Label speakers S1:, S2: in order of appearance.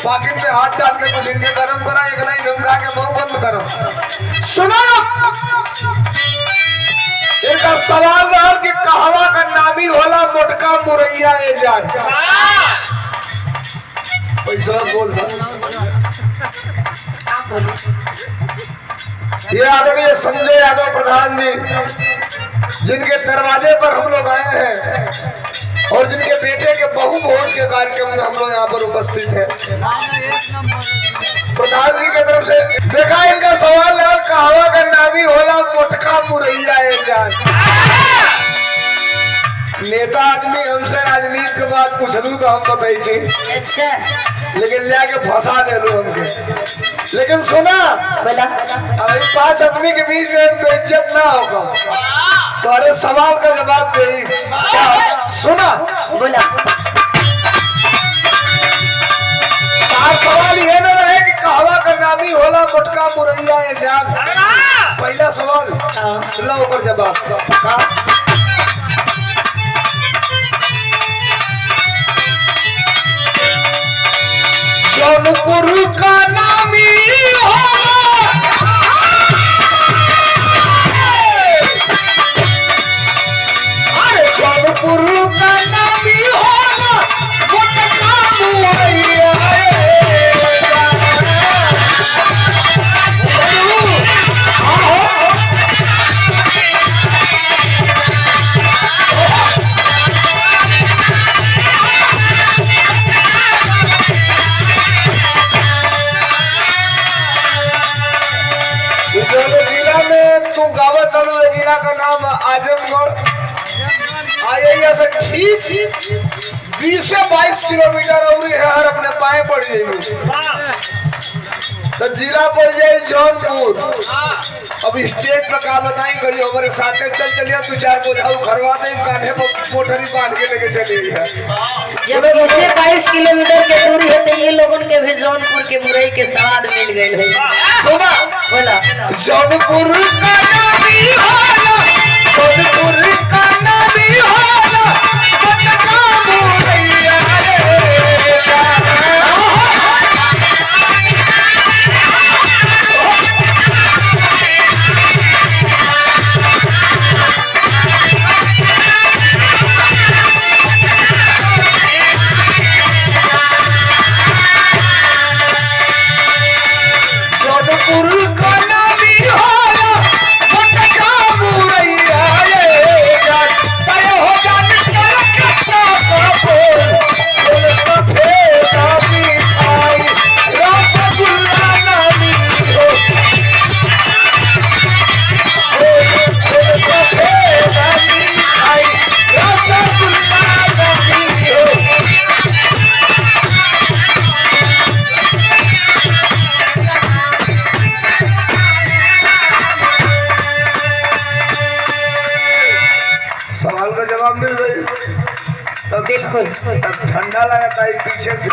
S1: Pocket में हाथ डाल के कुछ इनके गरम करा, एक लाइन धमका के मुंह बंद करो। सुनो, इनका सवाल रहा कि कहवा का नामी होला मोटका मुरैया ए जान। पैसा बोल दो। ये आदरणीय संजय यादव प्रधान जी, जिनके दरवाजे पर हम लोग आए हैं और जिनके बेटे के बहु भोज के कार्यक्रम में हम लोग यहाँ पर उपस्थित हैं। प्रधान जी की तरफ से देखा इनका सवाल है, कहवा का नामी होला मोटका मुरैया ए जान। नेता आदमी हमसे राजनीति के बात पूछलू तो हम बताई थी,
S2: अच्छा,
S1: लेकिन लेके फंसा देलू हमके। लेकिन सुना
S2: बोला,
S1: अभी 5 आदमी के बीच में बेइज्जत ना होगा, तो अरे सवाल का जवाब दे। सुना
S2: बोला,
S1: सवाल ये ना रहे कि कहवा का नामी होला मोटका मुरैया ए जान। पहला सवाल लो ओकर जवाब का। जौनपुर का नामी अरे जौनपुर का नामी होला मोटका मुरैया जिला में तू गावत हलो, जिला का नाम आजमगढ़। आइए से ठीक 20 से 22 किलोमीटर और हर अपने पाए पड़ जाइए तो जिला पड़ जाए जौनपुर। अब स्टेज पर का बताई करिए, हमारे साथे चलिए 2-4 बोझाऊ खरवा दे, कान्हे पर मोटरी बांध के लेके चलिए।
S2: जब 22 किलोमीटर के दूरी है तो ये लोगन के भी जौनपुर के मुरई के स्वाद मिल गए है।
S1: सुना
S2: बोला,
S1: जौनपुर का नामी होला, जौनपुर का नामी होला मोटका मुरैया रे जान। जौनपुर का नामी होला मोटका मुरैया रे जान। तय हो जान कलकत्ता का फूल, फूल सफेद मिठाई रसगुल्ला नामी हो, फूल सफेद मिठाई रसगुल्ला नामी हो। सवाल का जवाब मिल गई।
S2: बिल्कुल।
S1: तब ठंडा लगता है पीछे से।